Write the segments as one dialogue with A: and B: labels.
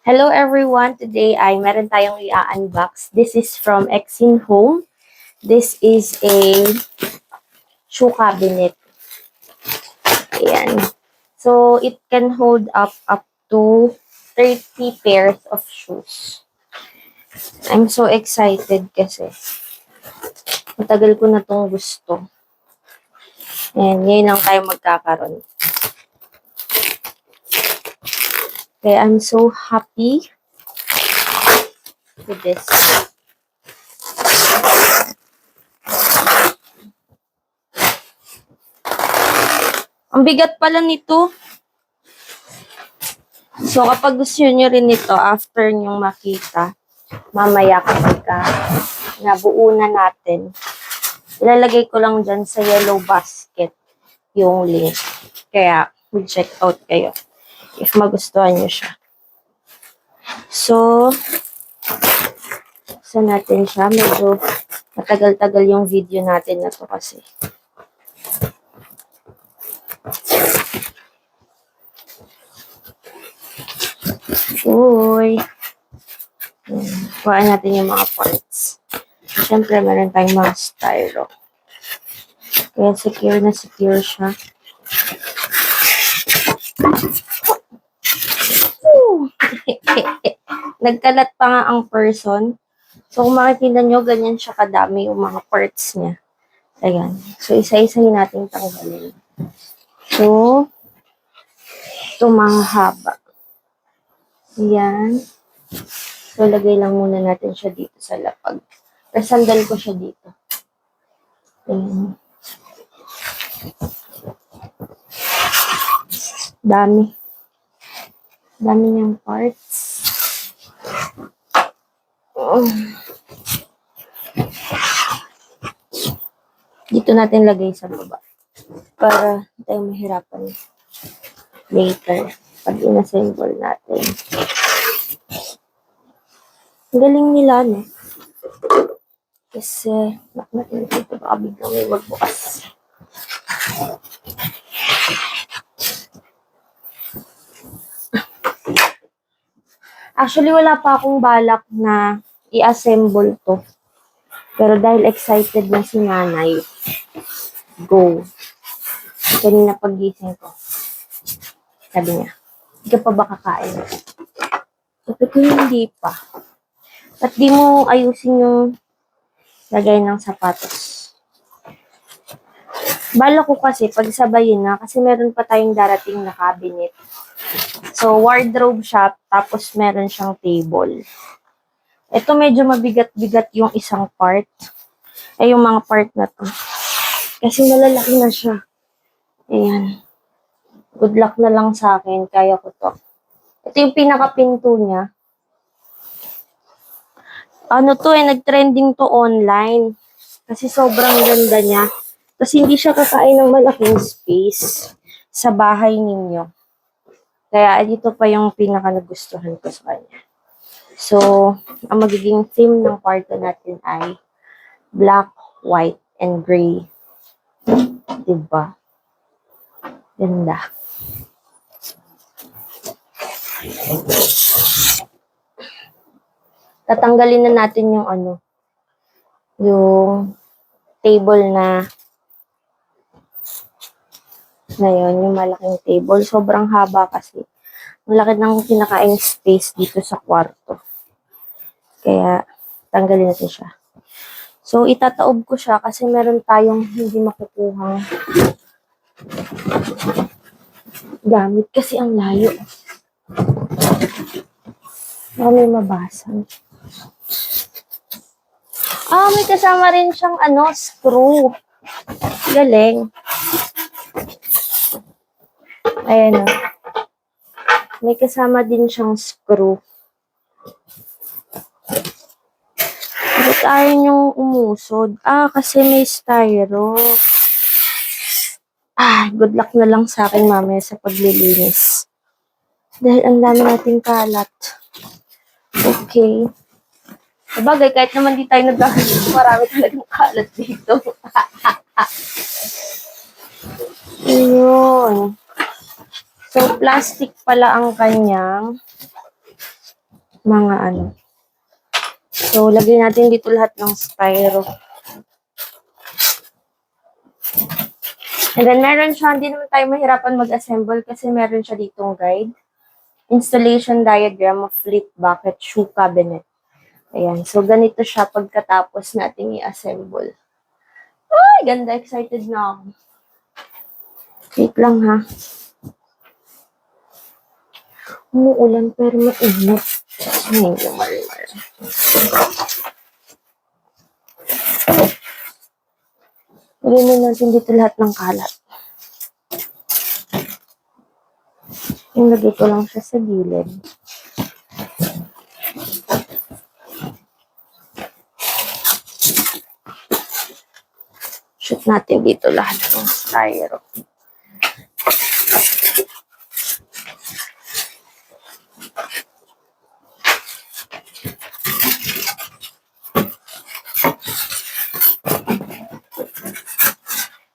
A: Hello everyone! Today ay meron tayong i-unbox. This is from Exin Home. This is a shoe cabinet. Ayan. So, it can hold up to 30 pairs of shoes. I'm so excited kasi matagal ko na tong gusto. And ngayon lang tayo magkakaroon. Kaya I'm so happy with this. Ang bigat pala nito. So, kapag gusto nyo rin nito, after nyo makita, mamaya kapag nabuo na natin, ilalagay ko lang dyan sa yellow basket yung link. Kaya, check out kayo if magustuhan nyo siya. So, buksan natin siya. Medyo matagal-tagal yung video natin na to kasi. Uy! Kuhaan natin yung mga parts. Siyempre, meron tayong mga styro. Kaya secure na secure siya. Nagkalat pa nga ang person. So, kung makikita nyo, ganyan siya kadami yung mga parts niya. Ayan. So, isa-isahin natin tanggalin. So, ito mga haba. Ayan. So, lagay lang muna natin siya dito sa lapag. Pero sandal ko siya dito. Ayan. Dami. Dami niyang parts. Dito natin lagay sa baba. Para tayo mahirapan later. Pag inassemble natin. Galing nila, no? Kasi, natin dito baka biglang may magbukas. Actually, wala pa akong balak na i-assemble to. Pero dahil excited na si nanay, go. Kanina pag-gising ko, sabi niya, hindi ka pa ba kakain? Sabi ko, hindi pa. Ba't di mo ayusin yung lagay ng sapatos? Bala ko kasi, pagsabayin na, kasi meron pa tayong darating na cabinet. So, wardrobe siya, tapos meron siyang table. Ito medyo mabigat-bigat yung isang part. Ay, yung mga part na to. Kasi malalaki na siya. Ayan. Good luck na lang sa akin. Kaya ko to. Ito yung pinaka-pinto niya. Ano to nag-trending to online. Kasi sobrang ganda niya. Tapos hindi siya kakain ng malaking space sa bahay ninyo. Kaya dito pa yung pinaka-nagustuhan ko sa kanya. So, ang magiging theme ng kwarto natin ay black, white, and gray. Diba? Ganda. Tatanggalin na natin yung yung table na yun, yung malaking table. Sobrang haba kasi. Ang laki ng kinakain space dito sa kwarto. Kaya, tanggalin natin siya. So, itataob ko siya kasi meron tayong hindi makukuhang gamit kasi ang layo. Baka may mabasag. May kasama rin siyang screw. Galing. Ayan o. May kasama din siyang screw. Bakit ayaw niyong umusod? Kasi may styro. Good luck na lang sa akin mamaya sa paglilinis. Dahil ang dami nating kalat. Okay. Sabagay, kahit naman di tayo nagkakalit, marami talagang kalat dito. Ayun. So, plastic pala ang kanyang mga ano. So, lagay natin dito lahat ng styro. And then, meron siya, hindi naman tayo mahirapan mag-assemble kasi meron siya ditong guide. Installation diagram of flip bucket shoe cabinet. Ayan. So, ganito siya pagkatapos natin i-assemble. Ay, ganda. Excited na ako. Wait lang ha. Umuulan pero mainit. Medyo marimar. Lagyan natin dito lahat ng kalat. Ilagay ko lang siya sa gilid. Shoot natin dito lahat ng styro.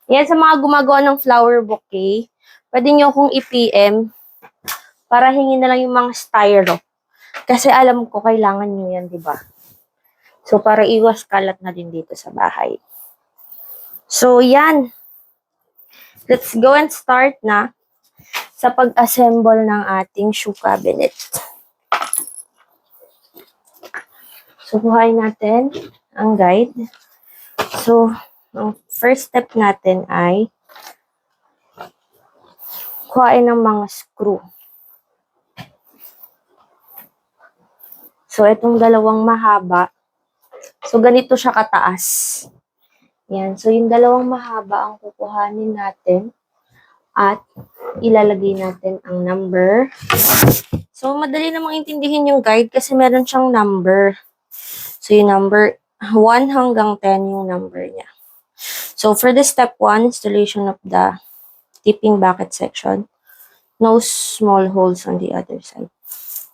A: Yan, sa mga gumagawa ng flower bouquet, pwede nyo kong i-PM para hingin na lang yung mga styro. Kasi alam ko, kailangan nyo yan, di ba? So, para iwas kalat na din dito sa bahay. So, yan. Let's go and start na sa pag-assemble ng ating shoe cabinet. So, kuhain natin ang guide. So, ang first step natin ay kuhain ng mga screw. So, itong dalawang mahaba. So, ganito siya kataas. Yan. So, yung dalawang mahaba ang kukuhanin natin at ilalagay natin ang number. So, madali namang intindihin yung guide kasi meron siyang number. So, yung number 1 hanggang 10 yung number niya. So, for the step 1, installation of the tipping bucket section. No small holes on the other side.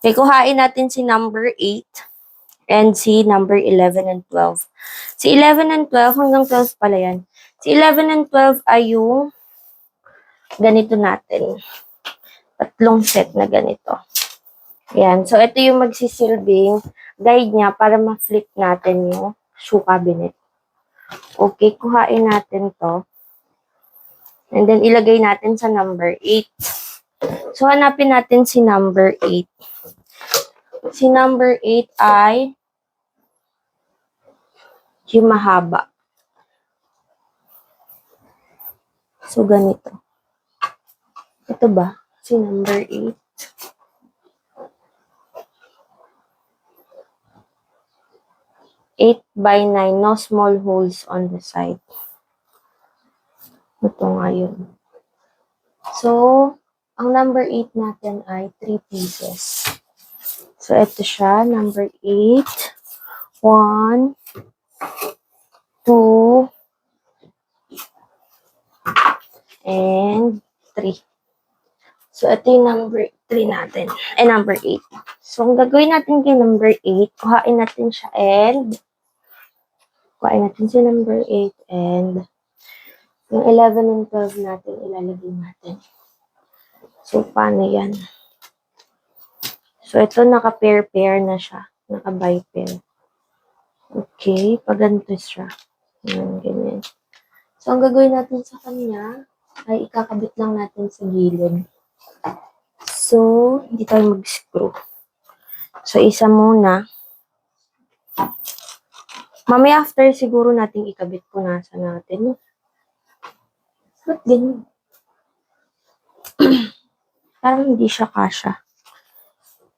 A: Okay, kuhain natin si number 8 and si number 11 and 12. Si 11 and 12, hanggang 12 pala yan. Si 11 and 12 ay yung ganito natin. Tatlong set na ganito. Yan. So, ito yung magsisilbing guide niya para ma-flip natin yung shoe cabinet. Okay, kuhain natin to. And then, ilagay natin sa number 8. So, hanapin natin si number 8. Si number 8 ay yung mahaba. So, ganito. Ito ba? Si number 8. 8 by 9. No small holes on the side. Ito nga yun. So, ang number 8 natin ay 3 pieces. So, ito siya. Number 8. 1, 2, and 3. So, ito yung number 3 natin. Ay, number 8. So, ang gagawin natin kay number 8, kuhain natin siya and kuhain natin si number 8 and yung 11 and 12 natin, ilalagay natin. So, paano yan? So, ito naka-pair-pair na siya. Naka-by-pair. Okay, pag ganito siya. Ganyan. So, ang gagawin natin sa kanya ay ikakabit lang natin sa gilid. So, hindi tayo mag-screw. So, isa muna. Mamaya after siguro natin ikabit, punasan natin. Ba't ganyan? Parang hindi siya kasha.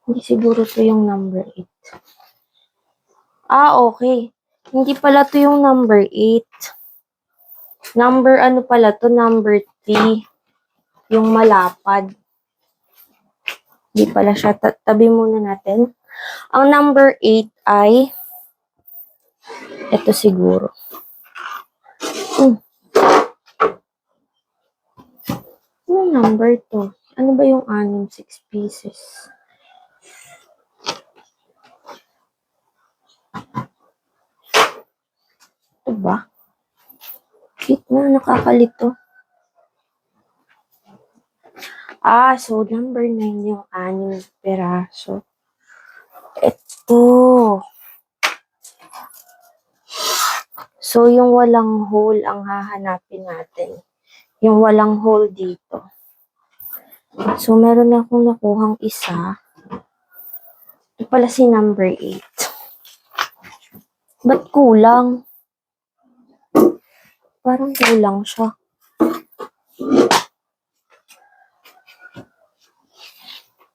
A: Hindi siguro to yung number 8. Ah, okay. Hindi pala to yung number 8. Number ano pala to? Number 3. Yung malapad. Hindi pala siya. Tabi muna natin. Ang number 8 ay ito siguro. Ano number to? Ano ba yung 6 pieces? Ito ba? Cute na, nakakalito. Ah, so number 9 yung 6 peraso. Ito. So, yung walang hole ang hahanapin natin. Yung walang hole dito. So, meron akong nakuhang isa. Ito pala si number 8. Ba't kulang? Parang kulang siya.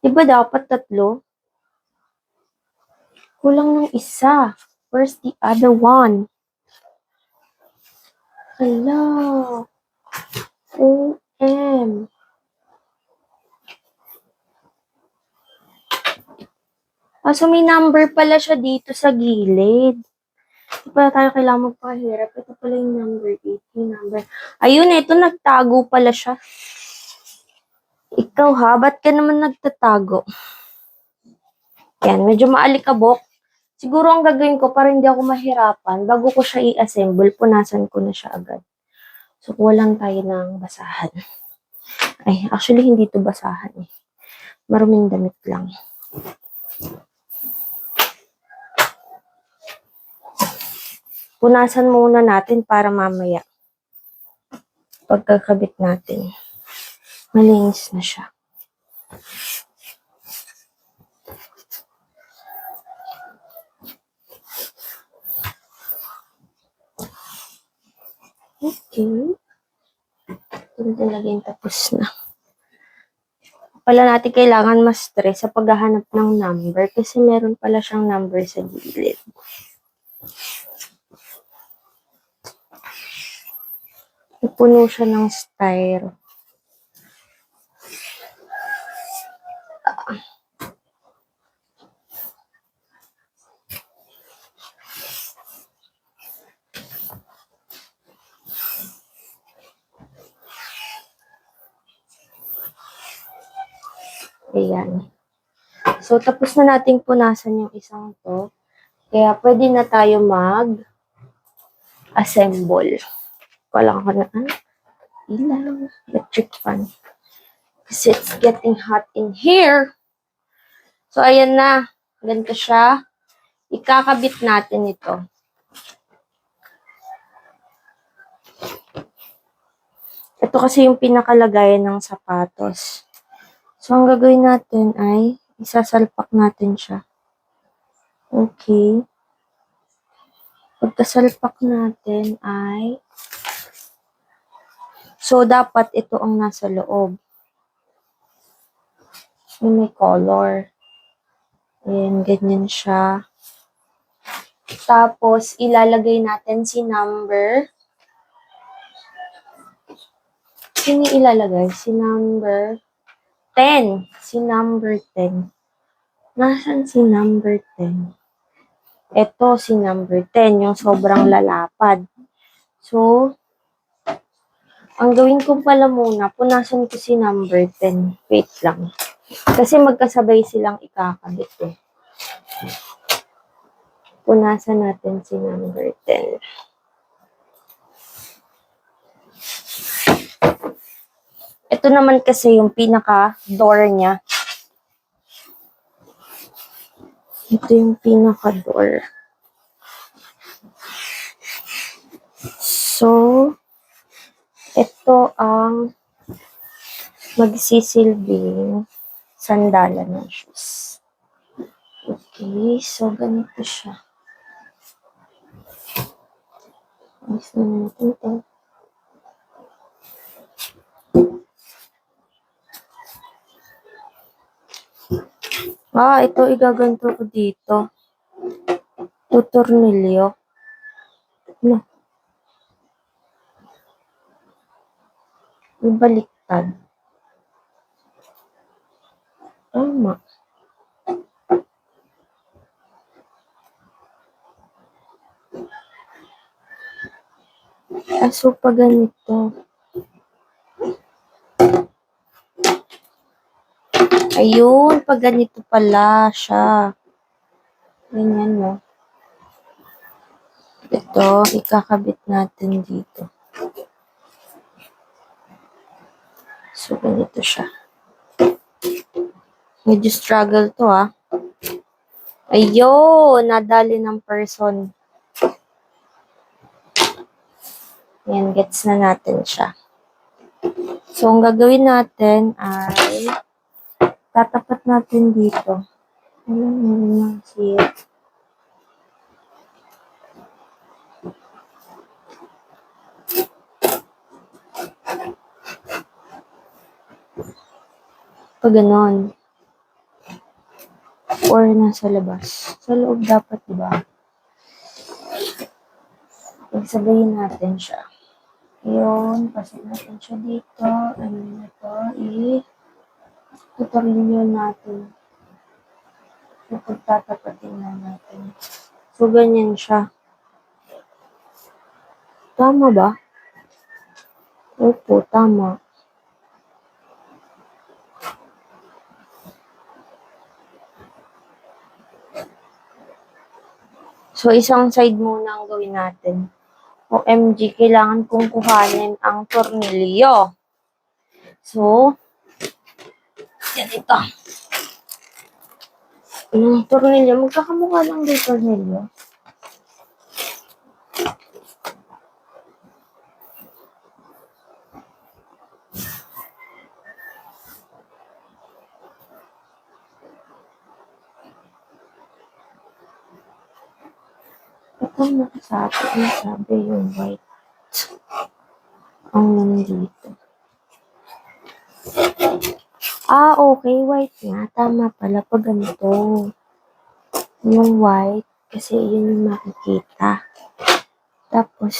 A: Diba dapat 3? Kulang ng isa. Where's the other one? Hala. OM. So may number pala siya dito sa gilid. Hindi pala tayo kailangan magpahirap. Ito pala yung number 8. Yung number. Ayun, ito nagtago pala siya. Ikaw ha, ba't ka naman nagtatago? Yan, medyo maalikabok. Siguro ang gagawin ko para hindi ako mahirapan, bago ko siya i-assemble, punasan ko na siya agad. So, kuha lang tayo ng basahan. Ay, actually, hindi to basahan eh. Maruming damit lang. Punasan muna natin para mamaya. Pagkakabit natin, malinis na siya. Okay. Ito talaga yung tapos na. Pala natin kailangan ma-stress sa paghahanap ng number kasi meron pala siyang number sa gilid. Puno siya ng styro. Ayan. So, tapos na nating punasan yung isang to. Kaya, pwede na tayo mag-assemble. Walang ko na, ilaw, electric fan. Kasi it's getting hot in here. So, ayan na. Ganito siya. Ikakabit natin ito. Ito kasi yung pinakalagayan ng sapatos. So, ang gagawin natin ay isasalpak natin siya. Okay. Pagkasalpak natin ay so, dapat ito ang nasa loob. Yung may color. Ayan, ganyan siya. Tapos, ilalagay natin si number. Sino ilalagay? Si number 10. Si number 10. Nasaan si number 10? Ito, si number 10. Yung sobrang lalapad. So, ang gawin ko pala muna, punasan ko si number 10. Wait lang. Kasi magkasabay silang ikakabit eh. Punasan natin si number 10. Ito naman kasi yung pinaka-door niya. Ito yung pinaka-door. So, ito ang magsisilbing sandalan ng shoes. Okay, so ganito siya. Ayos na natin ito. Ito igaganto ko dito. Tutornilyo. No. Ibaliktad. Tama. So pag ganito. Ayun, pag ganito pala siya. Ganyan, no? Ito, ikakabit natin dito. So, ganito siya. Medyo struggle to, Ayun, nadali ng person. Yan, gets na natin siya. So, ang gagawin natin ay tatapat natin dito. Ayun, siya. Pag ganon. Or nasa labas. Sa loob dapat, diba? Pagsabayin natin siya. Yun, pasok natin siya dito. Ano na to? Tutornilyo natin. So, pagtatapatin na natin. So, ganyan siya. Tama ba? Opo, tama. So, isang side muna ang gawin natin. OMG, kailangan kong kuhanin ang tornilyo. So, yan ito. Yung tornilyo, magkakamukha lang din tornilyo. Ito nakasabi, ang sabi yung white. Ang nandito. Okay, white nga. Tama pala pag ganito. Yung white, kasi yun yung makikita. Tapos,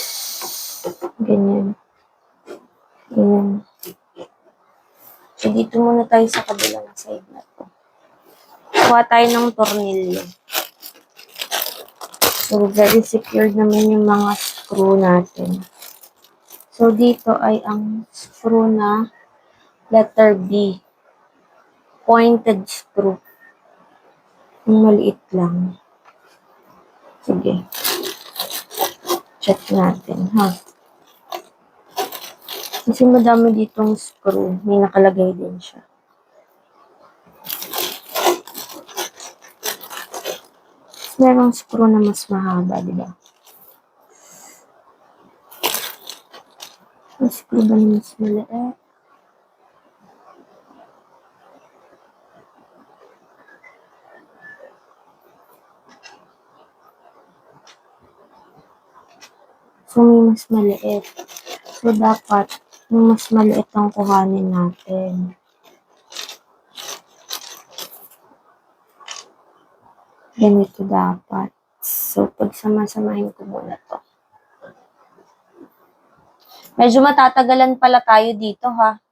A: ganyan. Ganyan. So, dito muna tayo sa kabilang side na to. Kuha tayo ng tornilyo. So, very secured naman yung mga screw natin. So, dito ay ang screw na letter B. Pointed screw. Yung maliit lang. Sige. Check natin, ha? Kasi madami ditong screw. May nakalagay din siya. Merong screw na mas mahaba, di ba? May screw ba na mas maliit? So, may mas maliit. So, dapat yung mas maliit ang kuhanin natin. Ganito dapat. So, pagsama-samahin ko muna to. Medyo matatagalan pala tayo dito, ha?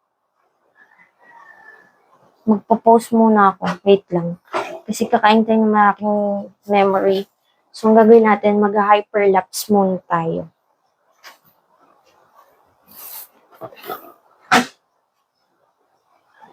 A: Magpo-post muna ako. Wait lang. Kasi kakain tayo ng malaking memory. So, ang gagawin natin, mag-hyperlapse muna tayo.